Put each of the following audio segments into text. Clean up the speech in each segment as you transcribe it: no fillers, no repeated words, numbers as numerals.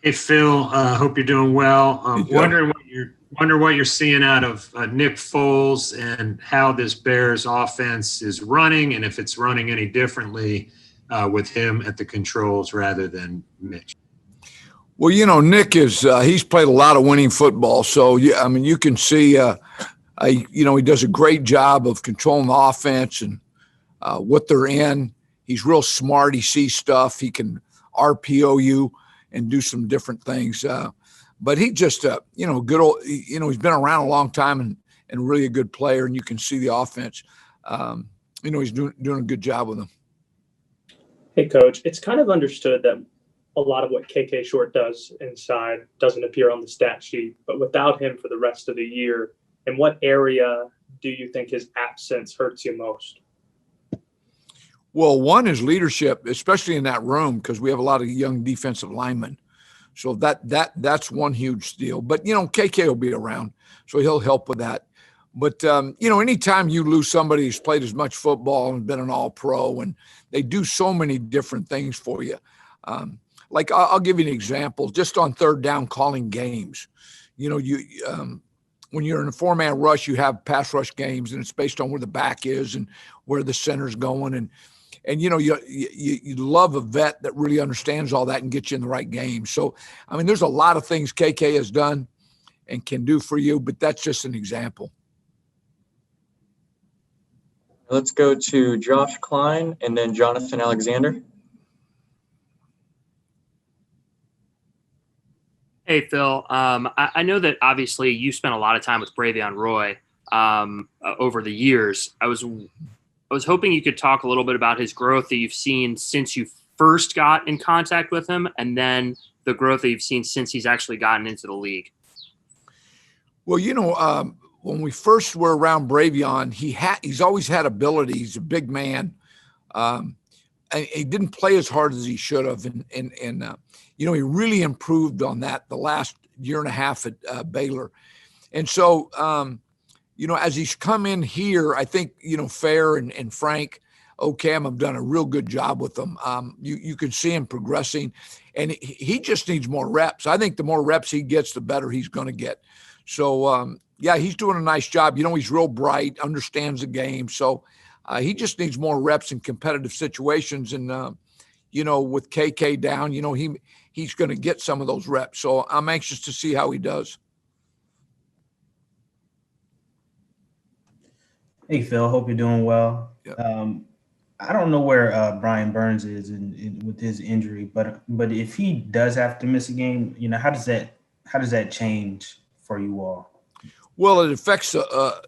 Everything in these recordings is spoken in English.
Hey Phil, hope you're doing well. Hey, Joe. Wonder what you're seeing out of Nick Foles and how this Bears offense is running, and if it's running any differently with him at the controls rather than Mitch. Well, Nick is he's played a lot of winning football, so yeah, I mean, you can see, he does a great job of controlling the offense and what they're in. He's real smart. He sees stuff. He can RPO you and do some different things. But he just, good old, he's been around a long time and really a good player, and you can see the offense. He's doing a good job with them. Hey, Coach, it's kind of understood that a lot of what KK Short does inside doesn't appear on the stat sheet, but without him for the rest of the year, in what area do you think his absence hurts you most? Well, one is leadership, especially in that room, because we have a lot of young defensive linemen. So that's one huge deal. But, KK will be around, so he'll help with that. But, anytime you lose somebody who's played as much football and been an all-pro, and they do so many different things for you. Like I'll give you an example, just on third down calling games. When you're in a four-man rush, you have pass rush games, and it's based on where the back is and where the center's going. And you love a vet that really understands all that and gets you in the right game. So, I mean, there's a lot of things KK has done and can do for you, but that's just an example. Let's go to Josh Klein and then Jonathan Alexander. Hey, Phil. I know that obviously you spent a lot of time with Braveon Roy over the years. I was hoping you could talk a little bit about his growth that you've seen since you first got in contact with him, and then the growth that you've seen since he's actually gotten into the league. Well, when we first were around Braveon, he's always had ability. He's a big man. And he didn't play as hard as he should have. And he really improved on that the last year and a half at Baylor. And so, as he's come in here, I think, Fair and Frank Ocam have done a real good job with him. You can see him progressing, and he just needs more reps. I think the more reps he gets, the better he's going to get. So, he's doing a nice job. He's real bright, understands the game. So he just needs more reps in competitive situations. And, with KK down, he's going to get some of those reps. So I'm anxious to see how he does. Hey, Phil, hope you're doing well. Yep. I don't know where Brian Burns is with his injury, but if he does have to miss a game, how does that change for you all? Well, it affects a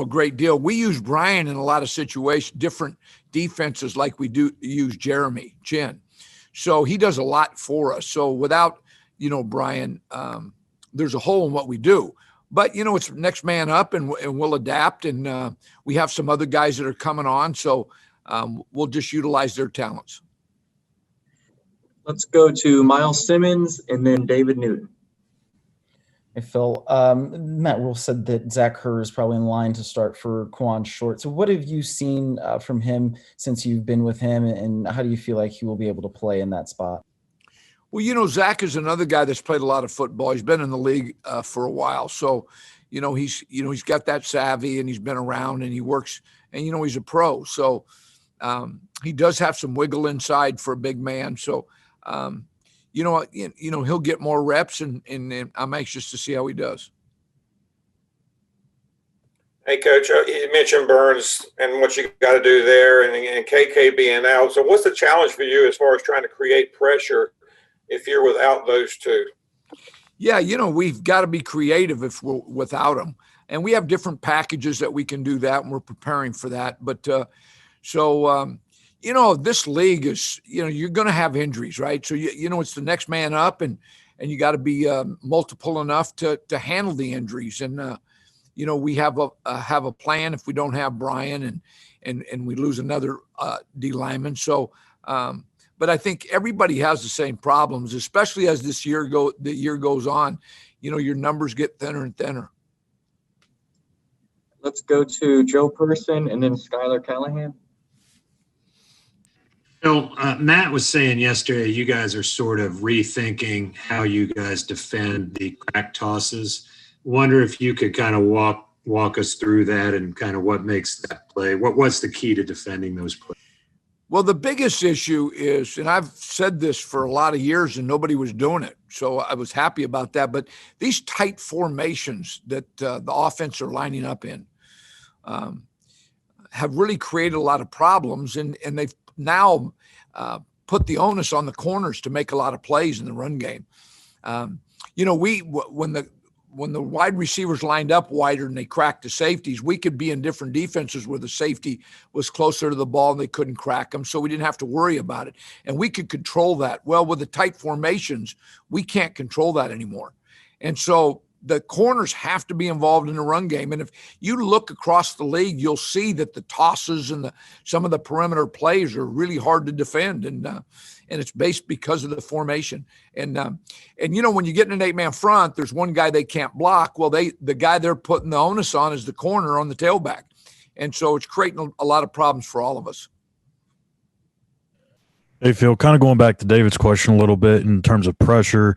great deal. We use Brian in a lot of situations, different defenses, like we do use Jeremy Chin. So he does a lot for us. So without Brian, there's a hole in what we do. But, it's next man up, and we'll adapt. And we have some other guys that are coming on. So we'll just utilize their talents. Let's go to Miles Simmons and then David Newton. Hey, Phil. Matt Rule said that Zach Kerr is probably in line to start for Quan Short. So what have you seen from him since you've been with him, and how do you feel like he will be able to play in that spot? Well, Zach is another guy that's played a lot of football. He's been in the league for a while. So, he's got that savvy, and he's been around, and he works, and, he's a pro. So he does have some wiggle inside for a big man. So, he'll get more reps, and I'm anxious to see how he does. Hey, Coach, you mentioned Burns and what you got to do there, and KK being out. So what's the challenge for you as far as trying to create pressure if you're without those two? Yeah, we've got to be creative if we're without them. And we have different packages that we can do that, and we're preparing for that. But this league is, you're going to have injuries, right? So, it's the next man up, and you got to be multiple enough to handle the injuries. And, we have a plan if we don't have Brian and we lose another D lineman. So, but I think everybody has the same problems, especially as the year goes on. Your numbers get thinner and thinner. Let's go to Joe Person and then Skylar Callahan. Phil, Matt was saying yesterday you guys are sort of rethinking how you guys defend the crack tosses. Wonder if you could kind of walk us through that and kind of what makes that play. What's the key to defending those plays? Well, the biggest issue is, and I've said this for a lot of years and nobody was doing it, so I was happy about that, but these tight formations that the offense are lining up in have really created a lot of problems, and they've now put the onus on the corners to make a lot of plays in the run game. When the wide receivers lined up wider and they cracked the safeties, we could be in different defenses where the safety was closer to the ball and they couldn't crack them, so we didn't have to worry about it. And we could control that. Well, with the tight formations, we can't control that anymore. And so the corners have to be involved in the run game. And if you look across the league, you'll see that the tosses and some of the perimeter plays are really hard to defend. And it's based because of the formation. And when you get in an 8-man front, there's one guy they can't block. Well, the guy they're putting the onus on is the corner on the tailback. And so it's creating a lot of problems for all of us. Hey, Phil, kind of going back to David's question a little bit in terms of pressure.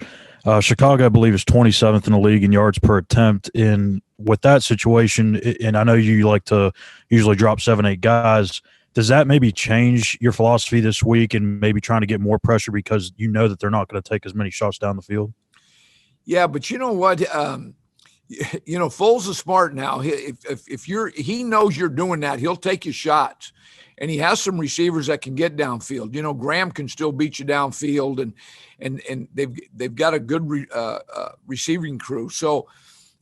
Chicago, I believe, is 27th in the league in yards per attempt. And with that situation, and I know you like to usually drop 7-8 guys, does that maybe change your philosophy this week and maybe trying to get more pressure because you know that they're not going to take as many shots down the field? Yeah, but you know what? Foles is smart now. He knows you're doing that, he'll take your shots. And he has some receivers that can get downfield. Graham can still beat you downfield, and they've got a good receiving crew. So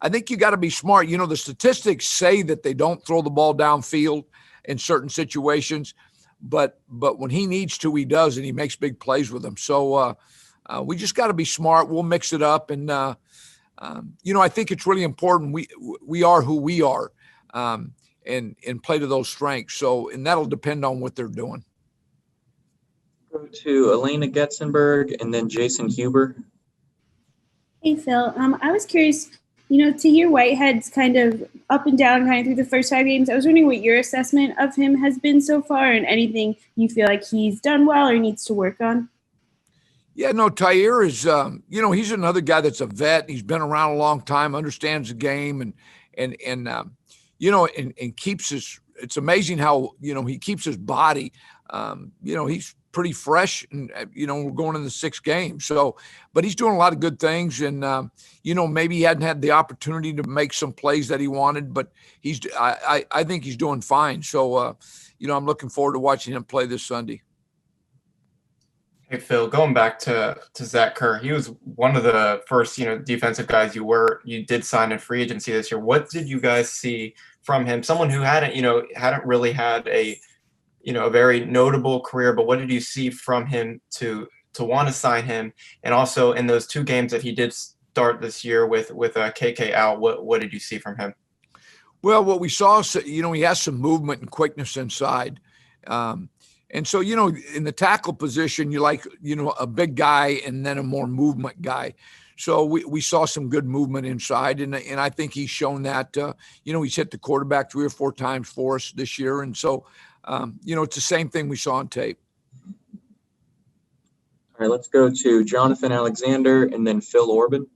I think you got to be smart. The statistics say that they don't throw the ball downfield in certain situations, but when he needs to, he does, and he makes big plays with them. So we just got to be smart. We'll mix it up, and I think it's really important. We are who we are. And play to those strengths. And that'll depend on what they're doing. Go to Elena Getzenberg and then Jason Huber. Hey, Phil. I was curious, to hear Whitehead's kind of up and down kind of through the first 5 games. I was wondering what your assessment of him has been so far and anything you feel like he's done well or needs to work on. Yeah, no, Tyre is, he's another guy that's a vet. He's been around a long time, understands the game, and keeps it's amazing how, he keeps his body, he's pretty fresh and, we're going in the 6th game. So, but he's doing a lot of good things and, maybe he hadn't had the opportunity to make some plays that he wanted, but I think he's doing fine. So, I'm looking forward to watching him play this Sunday. Hey, Phil, going back to Zach Kerr, he was one of the first, defensive guys you did sign in free agency this year. What did you guys see from him? Someone who hadn't really had a very notable career, but what did you see from him to want to sign him? And also in those 2 games that he did start this year with KK out, what did you see from him? Well, what we saw, he has some movement and quickness inside. And so, in the tackle position, you like, a big guy and then a more movement guy. So we saw some good movement inside, and I think he's shown that, he's hit the quarterback 3 or 4 times for us this year. And so, it's the same thing we saw on tape. All right, let's go to Jonathan Alexander and then Phil Orban.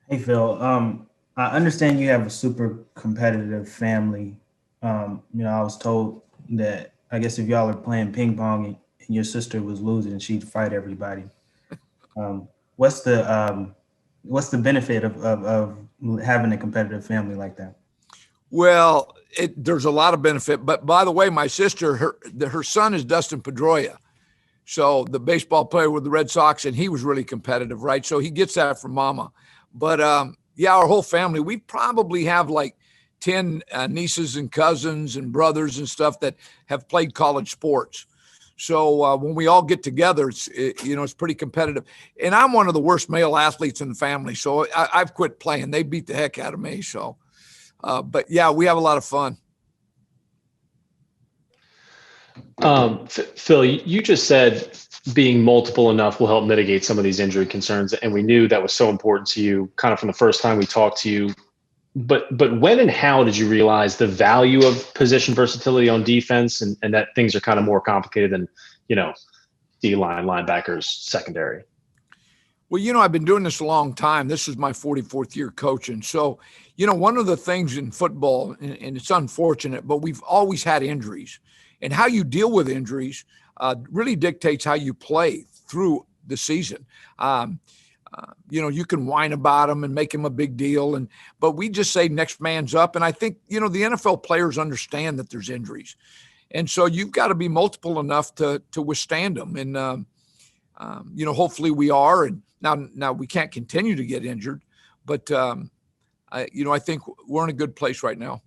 Hey, Phil. I understand you have a super competitive family. I was told that I guess if y'all are playing ping pong and your sister was losing, she'd fight everybody. What's the benefit of having a competitive family like that? Well, there's a lot of benefit. But by the way, my sister, her son is Dustin Pedroia. So the baseball player with the Red Sox, and he was really competitive, right? So he gets that from mama. But our whole family, we probably have like 10 nieces and cousins and brothers and stuff that have played college sports. So when we all get together, it's pretty competitive. And I'm one of the worst male athletes in the family. So I've quit playing. They beat the heck out of me. So, but yeah, we have a lot of fun. Phil, you just said being multiple enough will help mitigate some of these injury concerns. And we knew that was so important to you kind of from the first time we talked to you but when and how did you realize the value of position versatility on defense, and that things are kind of more complicated than, D-line, linebackers, secondary? Well, I've been doing this a long time. This is my 44th year coaching. So, one of the things in football, and it's unfortunate, but we've always had injuries. And how you deal with injuries really dictates how you play through the season. You can whine about them and make them a big deal, but we just say next man's up. And I think, the NFL players understand that there's injuries. And so you've got to be multiple enough to withstand them. And, hopefully we are. And now we can't continue to get injured, but, I think we're in a good place right now.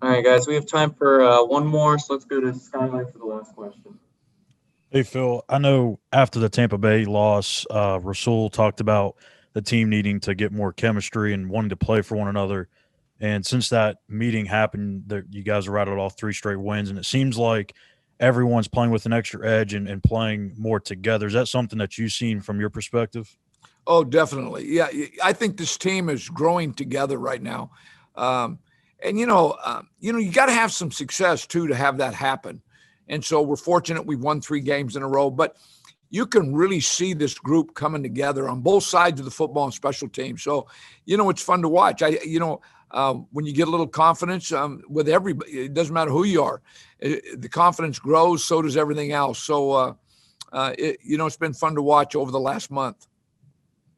All right, guys, we have time for one more, so let's go to Skyline for the last question. Hey, Phil, I know after the Tampa Bay loss, Rasul talked about the team needing to get more chemistry and wanting to play for one another. And since that meeting happened, you guys are rattled off 3 straight wins, and it seems like everyone's playing with an extra edge and playing more together. Is that something that you've seen from your perspective? Oh, definitely. Yeah, I think this team is growing together right now. And, you got to have some success, too, to have that happen. And so we're fortunate we've won 3 games in a row. But you can really see this group coming together on both sides of the football and special teams. So, it's fun to watch. When you get a little confidence with everybody, it doesn't matter who you are. The confidence grows, so does everything else. So, it's been fun to watch over the last month.